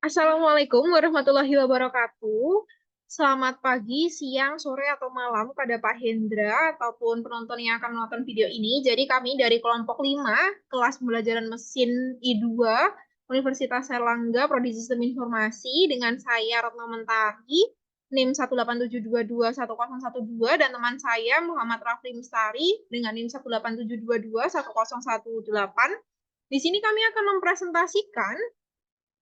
Assalamualaikum warahmatullahi wabarakatuh. Selamat pagi, siang, sore, atau malam pada Pak Hendra ataupun penonton yang akan menonton video ini. Jadi kami dari kelompok 5, kelas pembelajaran mesin I2, Universitas Airlangga, Prodi Sistem Informasi, dengan saya Retno Mentari, NIM 187221012, dan teman saya Muhammad Rafli Mustari dengan NIM 187221018. Di sini kami akan mempresentasikan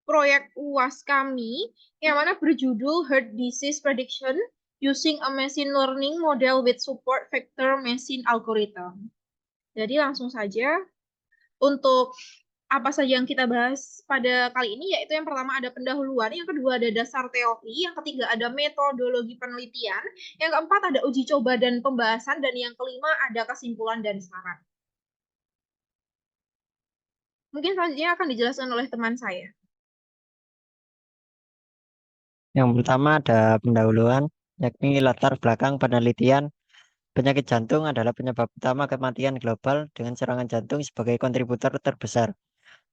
proyek UAS kami yang mana berjudul Heart Disease Prediction Using a Machine Learning Model with Support Vector Machine Algorithm. Jadi langsung saja untuk apa saja yang kita bahas pada kali ini, yaitu yang pertama ada pendahuluan, yang kedua ada dasar teori, yang ketiga ada metodologi penelitian, yang keempat ada uji coba dan pembahasan, dan yang kelima ada kesimpulan dan saran. Mungkin selanjutnya akan dijelaskan oleh teman saya. Yang pertama ada pendahuluan, yakni latar belakang penelitian. Penyakit jantung adalah penyebab utama kematian global dengan serangan jantung sebagai kontributor terbesar.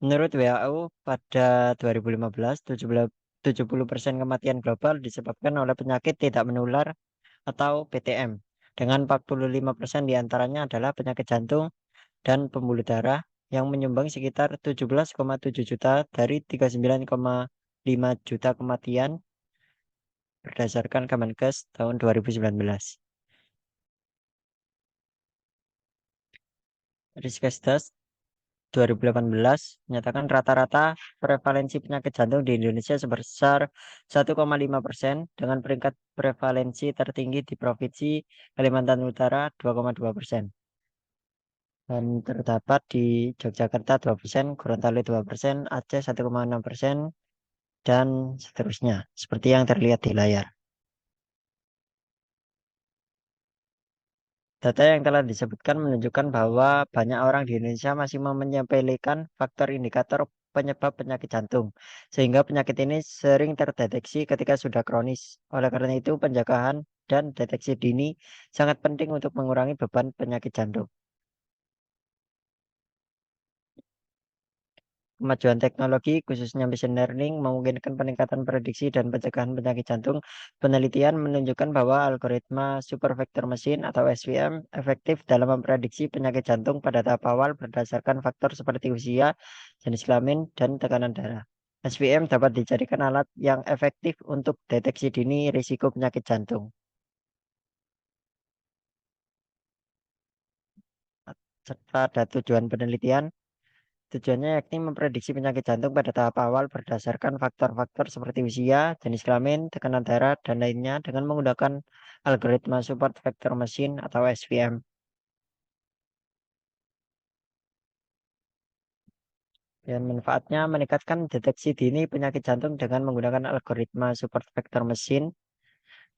Menurut WHO, pada 2015, 70% kematian global disebabkan oleh penyakit tidak menular atau PTM, dengan 45% diantaranya adalah penyakit jantung dan pembuluh darah yang menyumbang sekitar 17,7 juta dari 39,5 juta kematian berdasarkan Kemenkes tahun 2019. Riskesdas 2018 menyatakan rata-rata prevalensi penyakit jantung di Indonesia sebesar 1,5% dengan peringkat prevalensi tertinggi di Provinsi Kalimantan Utara 2,2%. Dan terdapat di Yogyakarta 2%, Gorontalo 2%, Aceh 1,6%, dan seterusnya, seperti yang terlihat di layar. Data yang telah disebutkan menunjukkan bahwa banyak orang di Indonesia masih menyepelekan faktor indikator penyebab penyakit jantung, sehingga penyakit ini sering terdeteksi ketika sudah kronis. Oleh karena itu, penjagaan dan deteksi dini sangat penting untuk mengurangi beban penyakit jantung. Kemajuan teknologi, khususnya machine learning, memungkinkan peningkatan prediksi dan pencegahan penyakit jantung. Penelitian menunjukkan bahwa algoritma super vector machine atau SVM efektif dalam memprediksi penyakit jantung pada tahap awal berdasarkan faktor seperti usia, jenis kelamin, dan tekanan darah. SVM dapat dijadikan alat yang efektif untuk deteksi dini risiko penyakit jantung. Serta ada tujuan penelitian. Tujuannya yakni memprediksi penyakit jantung pada tahap awal berdasarkan faktor-faktor seperti usia, jenis kelamin, tekanan darah, dan lainnya dengan menggunakan algoritma support vector machine atau SVM. Dan manfaatnya meningkatkan deteksi dini penyakit jantung dengan menggunakan algoritma support vector machine.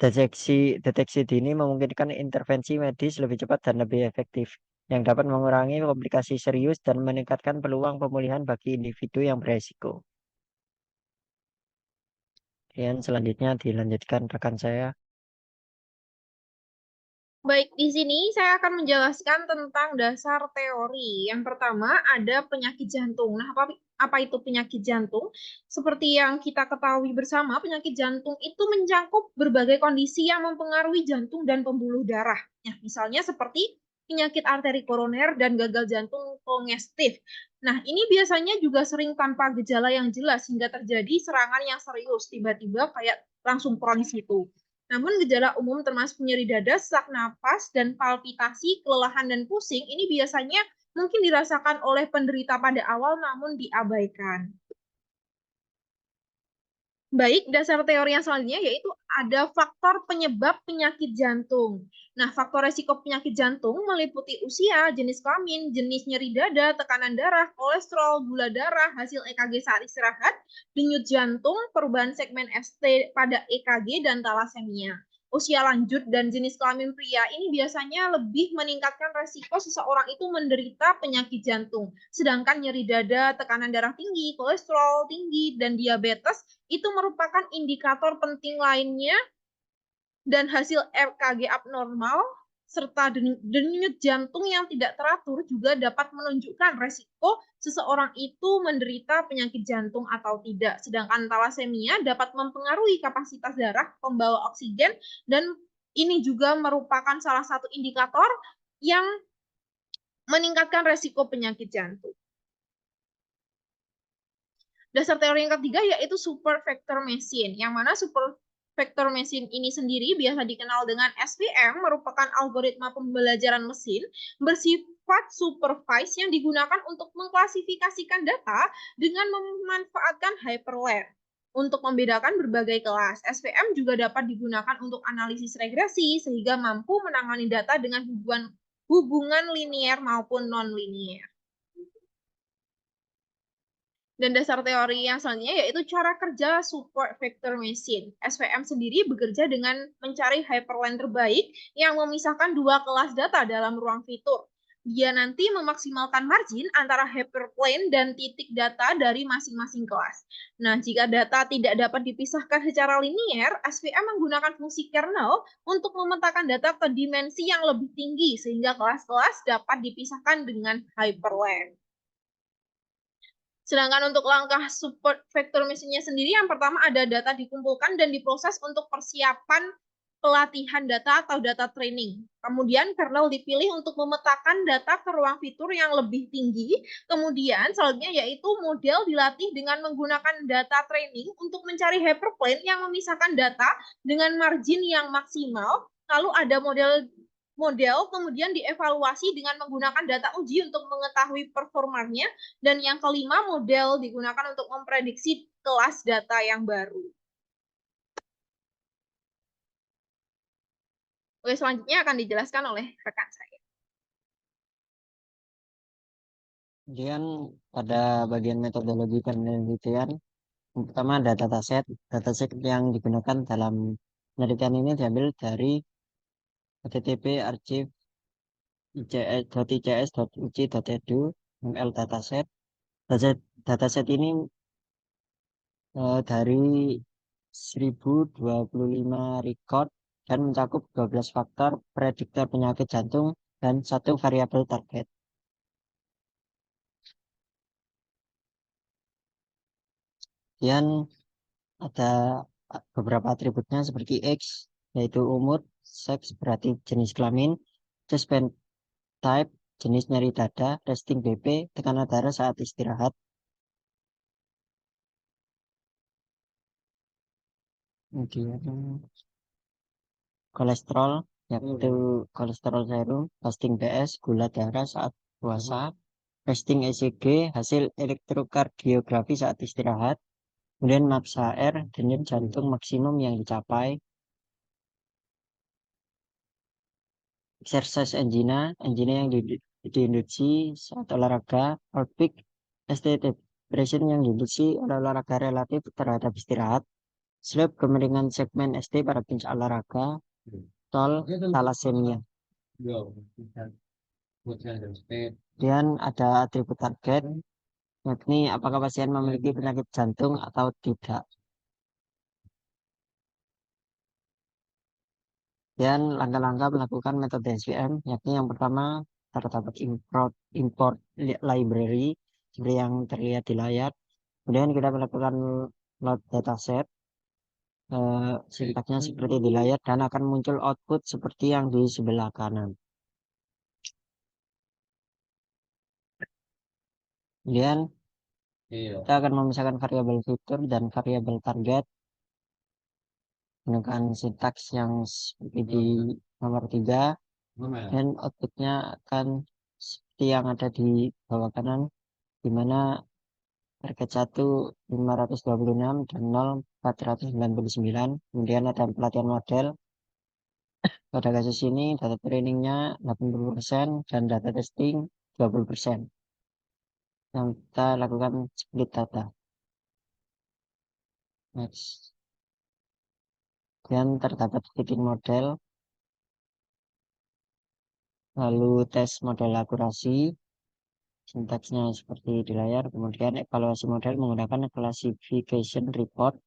Deteksi dini memungkinkan intervensi medis lebih cepat dan lebih efektif, yang dapat mengurangi komplikasi serius dan meningkatkan peluang pemulihan bagi individu yang beresiko. Dan selanjutnya dilanjutkan rekan saya. Baik, di sini saya akan menjelaskan tentang dasar teori. Yang pertama ada penyakit jantung. Nah, apa itu penyakit jantung? Seperti yang kita ketahui bersama, penyakit jantung itu mencakup berbagai kondisi yang mempengaruhi jantung dan pembuluh darah. Nah, misalnya seperti penyakit arteri koroner dan gagal jantung kongestif. Nah, ini biasanya juga sering tanpa gejala yang jelas hingga terjadi serangan yang serius, tiba-tiba kayak langsung kronis itu. Namun gejala umum termasuk nyeri dada, sesak napas, dan palpitasi, kelelahan, dan pusing ini biasanya mungkin dirasakan oleh penderita pada awal namun diabaikan. Baik, dasar teori yang selanjutnya yaitu ada faktor penyebab penyakit jantung. Nah, faktor resiko penyakit jantung meliputi usia, jenis kelamin, jenis nyeri dada, tekanan darah, kolesterol, gula darah, hasil EKG saat istirahat, denyut jantung, perubahan segmen ST pada EKG, dan talasemia. Usia lanjut dan jenis kelamin pria ini biasanya lebih meningkatkan resiko seseorang itu menderita penyakit jantung. Sedangkan nyeri dada, tekanan darah tinggi, kolesterol tinggi, dan diabetes itu merupakan indikator penting lainnya dan hasil EKG abnormal serta denyut jantung yang tidak teratur juga dapat menunjukkan resiko seseorang itu menderita penyakit jantung atau tidak. Sedangkan talasemia dapat mempengaruhi kapasitas darah pembawa oksigen dan ini juga merupakan salah satu indikator yang meningkatkan resiko penyakit jantung. Dasar teori yang ketiga yaitu super vector machine, yang mana super vector machine ini sendiri biasa dikenal dengan SVM, merupakan algoritma pembelajaran mesin bersifat supervised yang digunakan untuk mengklasifikasikan data dengan memanfaatkan hyperlink. Untuk membedakan berbagai kelas, SVM juga dapat digunakan untuk analisis regresi sehingga mampu menangani data dengan hubungan linier maupun non-linier. Dan dasar teori yang selanjutnya yaitu cara kerja support vector machine. SVM sendiri bekerja dengan mencari hyperlink terbaik yang memisahkan dua kelas data dalam ruang fitur. Dia nanti memaksimalkan margin antara hyperplane dan titik data dari masing-masing kelas. Nah, jika data tidak dapat dipisahkan secara linier, SVM menggunakan fungsi kernel untuk memetakan data ke dimensi yang lebih tinggi sehingga kelas-kelas dapat dipisahkan dengan hyperlink. Sedangkan untuk langkah support vector machine-nya sendiri, yang pertama ada data dikumpulkan dan diproses untuk persiapan pelatihan data atau data training. Kemudian kernel dipilih untuk memetakan data ke ruang fitur yang lebih tinggi. Kemudian selanjutnya yaitu model dilatih dengan menggunakan data training untuk mencari hyperplane yang memisahkan data dengan margin yang maksimal. Lalu ada model kemudian dievaluasi dengan menggunakan data uji untuk mengetahui performanya. Dan yang kelima, model digunakan untuk memprediksi kelas data yang baru. Oke, selanjutnya akan dijelaskan oleh rekan saya. Kemudian pada bagian metodologi penelitian, yang pertama ada dataset. Dataset yang digunakan dalam penelitian ini diambil dari http archive.ics.uci.edu ml dataset. Dataset ini dari 1025 record dan mencakup 12 faktor prediktor penyakit jantung dan satu variabel target. Kemudian ada beberapa atributnya seperti X, yaitu umur, seks berarti jenis kelamin, chest pain type, jenis nyeri dada, resting BP, tekanan darah saat istirahat. Kemudian kolesterol, yaitu kolesterol serum, fasting BS, gula darah saat puasa, resting ECG, hasil elektrokardiografi saat istirahat, kemudian maksa R, denyut jantung maksimum yang dicapai, exercise angina yang diinduksi saat olahraga, outpeak, ST depression yang diinduksi oleh olahraga relatif terhadap istirahat, sleep kemiringan segmen ST pada puncak olahraga, tol thalassemia. Kemudian ada atribut target, yakni apakah pasien memiliki penyakit jantung atau tidak. Dan langkah-langkah melakukan metode SVM, yakni yang pertama terdapat import library seperti yang terlihat di layar. Kemudian kita melakukan load dataset, sintaksnya seperti di layar dan akan muncul output seperti yang di sebelah kanan. Kemudian kita akan memisahkan variabel fitur dan variabel target menggunakan sintaks yang seperti di nomor 3 dan outputnya akan seperti yang ada di bawah kanan, di mana target 1 526 dan 0 499. Kemudian ada pelatihan model. Pada kasus ini data trainingnya 80% dan data testing 20%. Yang kita lakukan split data. Next. Dan terdapat fitting model, lalu tes model akurasi, sintaksnya seperti di layar. Kemudian evaluasi model menggunakan classification report,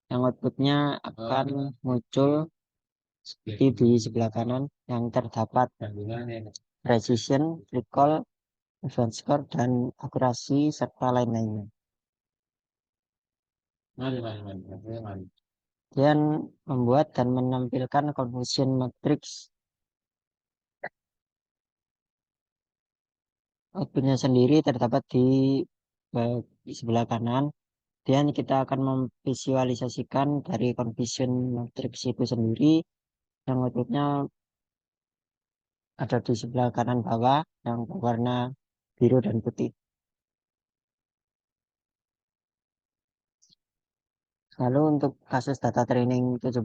yang outputnya akan muncul Seperti di sebelah kanan yang terdapat precision, recall, advanced score, dan akurasi serta lain-lainnya. Kemudian membuat dan menampilkan confusion matrix. Outputnya sendiri terdapat di sebelah kanan. Dan kita akan memvisualisasikan dari confusion matrix itu sendiri yang outputnya ada di sebelah kanan bawah yang berwarna biru dan putih. Lalu untuk kasus data training 70%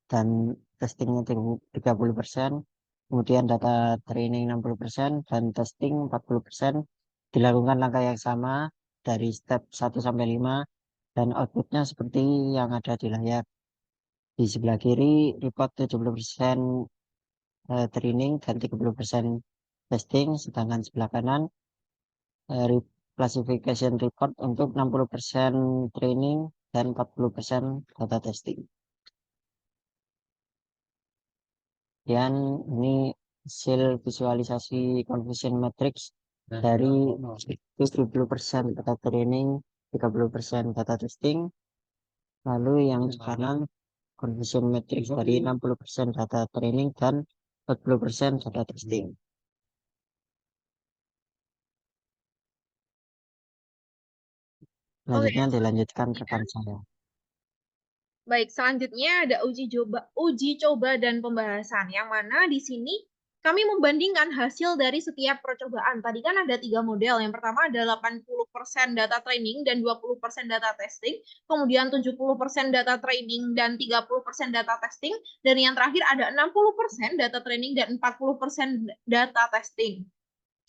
dan testingnya 30%, kemudian data training 60% dan testing 40%, dilakukan langkah yang sama dari step 1 sampai 5 dan outputnya seperti yang ada di layar. Di sebelah kiri report 70% training dan 30% testing, sedangkan sebelah kanan classification report untuk 60% training dan 40% data testing. Dan ini hasil visualisasi confusion matrix dari 70% data training, 30% data testing. Lalu yang kanan confusion matrix dari 60% data training dan 40% data testing. Oke, Selanjutnya dilanjutkan rekan saya. baik, selanjutnya ada uji coba dan pembahasan, yang mana di sini kami membandingkan hasil dari setiap percobaan. Tadi kan ada 3 model. Yang pertama ada 80% data training dan 20% data testing. Kemudian 70% data training dan 30% data testing. Dan yang terakhir ada 60% data training dan 40% data testing.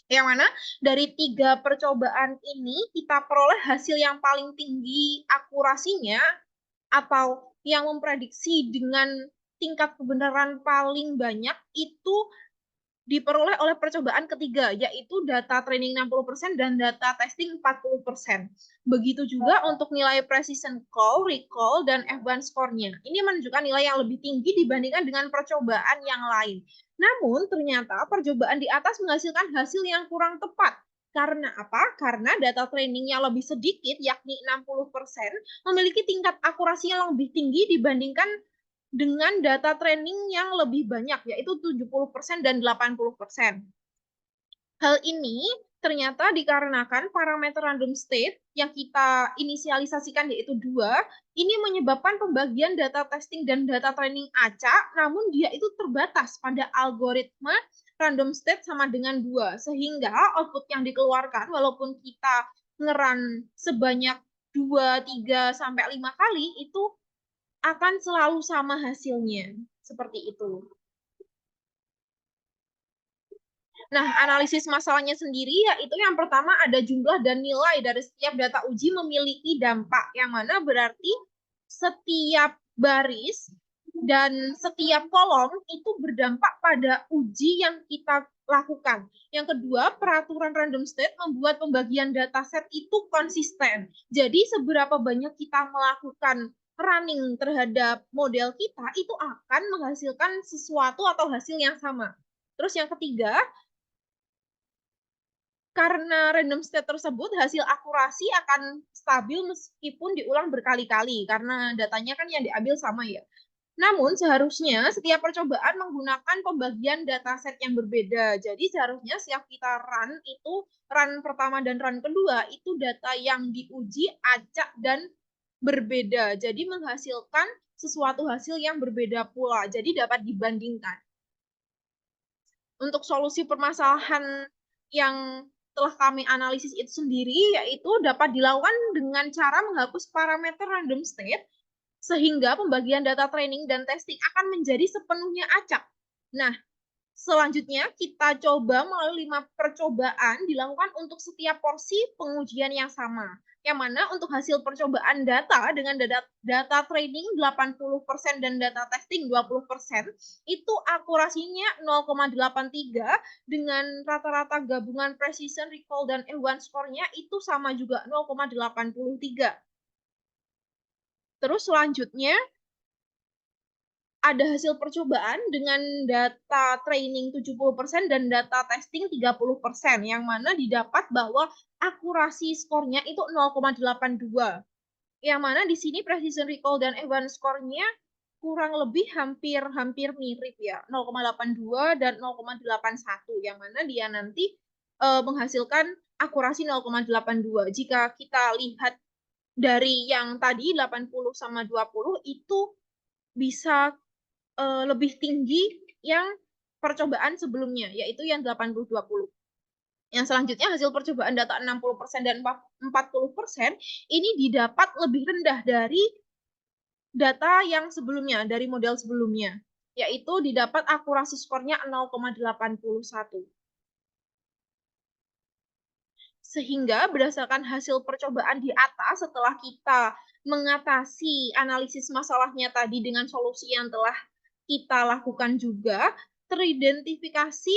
Yang mana dari 3 percobaan ini kita peroleh hasil yang paling tinggi akurasinya atau yang memprediksi dengan tingkat kebenaran paling banyak itu diperoleh oleh percobaan ketiga, yaitu data training 60% dan data testing 40%. Begitu juga untuk nilai precision call, recall, dan F1 score-nya. Ini menunjukkan nilai yang lebih tinggi dibandingkan dengan percobaan yang lain. Namun, ternyata percobaan di atas menghasilkan hasil yang kurang tepat. Karena apa? Karena data trainingnya lebih sedikit, yakni 60%, memiliki tingkat akurasi yang lebih tinggi dibandingkan dengan data training yang lebih banyak, yaitu 70% dan 80%. Hal ini ternyata dikarenakan parameter random state yang kita inisialisasikan yaitu 2, ini menyebabkan pembagian data testing dan data training acak, namun dia itu terbatas pada algoritma random state sama dengan 2, sehingga output yang dikeluarkan walaupun kita ngeran sebanyak 2, 3, sampai 5 kali itu akan selalu sama hasilnya. Seperti itu. Nah, analisis masalahnya sendiri yaitu yang pertama ada jumlah dan nilai dari setiap data uji memiliki dampak, yang mana berarti setiap baris dan setiap kolom itu berdampak pada uji yang kita lakukan. Yang kedua, peraturan random state membuat pembagian dataset itu konsisten. Jadi seberapa banyak kita melakukan running terhadap model kita itu akan menghasilkan sesuatu atau hasil yang sama. Terus yang ketiga, karena random state tersebut hasil akurasi akan stabil meskipun diulang berkali-kali karena datanya kan yang diambil sama ya. Namun seharusnya setiap percobaan menggunakan pembagian dataset yang berbeda. Jadi seharusnya setiap kita run itu run pertama dan run kedua itu data yang diuji acak dan berbeda. Jadi menghasilkan sesuatu hasil yang berbeda pula. Jadi dapat dibandingkan. Untuk solusi permasalahan yang telah kami analisis itu sendiri, yaitu dapat dilakukan dengan cara menghapus parameter random state, sehingga pembagian data training dan testing akan menjadi sepenuhnya acak. Nah, selanjutnya kita coba melalui 5 percobaan dilakukan untuk setiap porsi pengujian yang sama. Yang mana untuk hasil percobaan data dengan data training 80% dan data testing 20%, itu akurasinya 0,83 dengan rata-rata gabungan precision, recall, dan F1 score-nya itu sama juga 0,83. Terus selanjutnya ada hasil percobaan dengan data training 70% dan data testing 30%, yang mana didapat bahwa akurasi skornya itu 0,82. Yang mana di sini precision recall dan advanced score-nya kurang lebih hampir mirip ya, 0,82 dan 0,81, yang mana dia nanti menghasilkan akurasi 0,82. Jika kita lihat dari yang tadi 80 sama 20 itu bisa lebih tinggi yang percobaan sebelumnya, yaitu yang 80-20. Yang selanjutnya hasil percobaan data 60% dan 40% ini didapat lebih rendah dari data yang sebelumnya, dari model sebelumnya, yaitu didapat akurasi skornya 0,81. Sehingga berdasarkan hasil percobaan di atas, setelah kita mengatasi analisis masalahnya tadi dengan solusi yang telah kita lakukan juga, teridentifikasi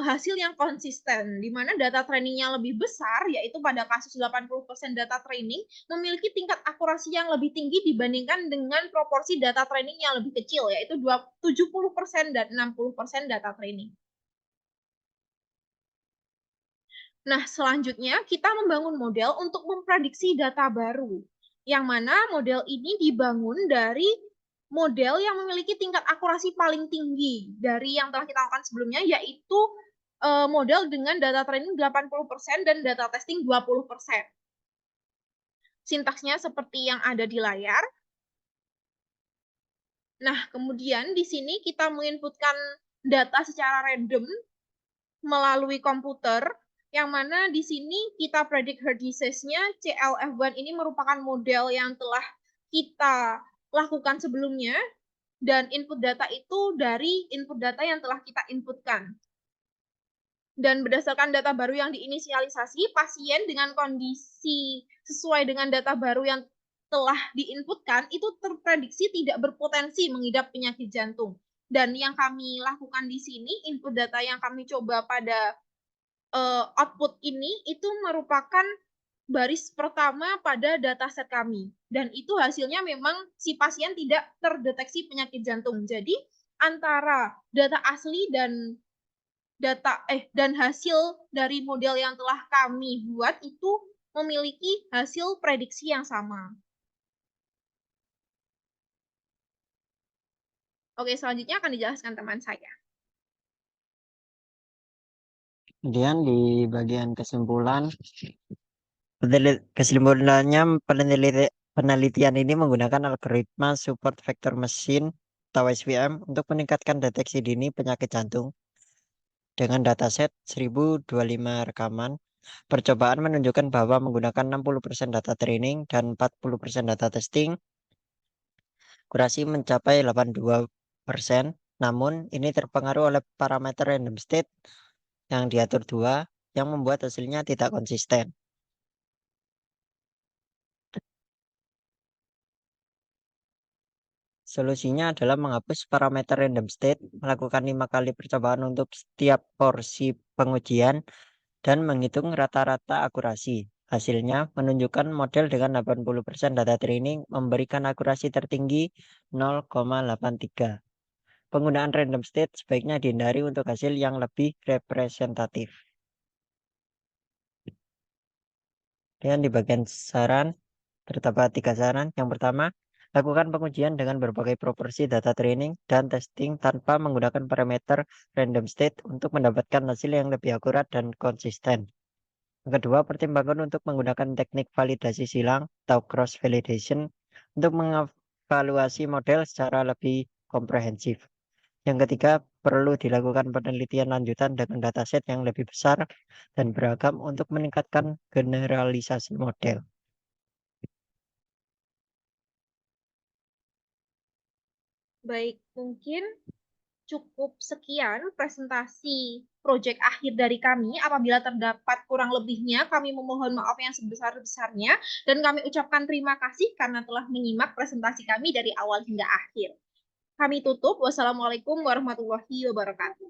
hasil yang konsisten, di mana data trainingnya lebih besar, yaitu pada kasus 80% data training memiliki tingkat akurasi yang lebih tinggi dibandingkan dengan proporsi data training yang lebih kecil, yaitu 70% dan 60% data training. Nah, selanjutnya kita membangun model untuk memprediksi data baru, yang mana model ini dibangun dari model yang memiliki tingkat akurasi paling tinggi dari yang telah kita lakukan sebelumnya, yaitu model dengan data training 80% dan data testing 20%. Sintaksnya seperti yang ada di layar. Nah, kemudian di sini kita menginputkan data secara random melalui komputer, yang mana di sini kita predik hard disease-nya. CLF1 ini merupakan model yang telah kita lakukan sebelumnya, dan input data itu dari input data yang telah kita inputkan. Dan berdasarkan data baru yang diinisialisasi, pasien dengan kondisi sesuai dengan data baru yang telah diinputkan itu terprediksi tidak berpotensi mengidap penyakit jantung. Dan yang kami lakukan di sini, input data yang kami coba pada output ini itu merupakan baris pertama pada dataset kami. Dan itu hasilnya memang si pasien tidak terdeteksi penyakit jantung. Jadi antara data asli dan hasil dari model yang telah kami buat itu memiliki hasil prediksi yang sama. Oke, selanjutnya akan dijelaskan teman saya. Kemudian di bagian kesimpulannya penelitian ini menggunakan algoritma support vector machine atau SVM untuk meningkatkan deteksi dini penyakit jantung. Dengan dataset 1025 rekaman, percobaan menunjukkan bahwa menggunakan 60% data training dan 40% data testing, akurasi mencapai 82%, namun ini terpengaruh oleh parameter random state yang diatur dua, yang membuat hasilnya tidak konsisten. Solusinya adalah menghapus parameter random state, melakukan 5 kali percobaan untuk setiap porsi pengujian, dan menghitung rata-rata akurasi. Hasilnya menunjukkan model dengan 80% data training memberikan akurasi tertinggi 0,83. Penggunaan random state sebaiknya dihindari untuk hasil yang lebih representatif. Dan di bagian saran, terdapat 3 saran. Yang pertama, lakukan pengujian dengan berbagai proporsi data training dan testing tanpa menggunakan parameter random state untuk mendapatkan hasil yang lebih akurat dan konsisten. Yang kedua, pertimbangkan untuk menggunakan teknik validasi silang atau cross validation untuk mengevaluasi model secara lebih komprehensif. Yang ketiga, perlu dilakukan penelitian lanjutan dengan dataset yang lebih besar dan beragam untuk meningkatkan generalisasi model. Baik, mungkin cukup sekian presentasi proyek akhir dari kami. Apabila terdapat kurang lebihnya, kami memohon maaf yang sebesar-besarnya, dan kami ucapkan terima kasih karena telah menyimak presentasi kami dari awal hingga akhir. Kami tutup. Wassalamualaikum warahmatullahi wabarakatuh.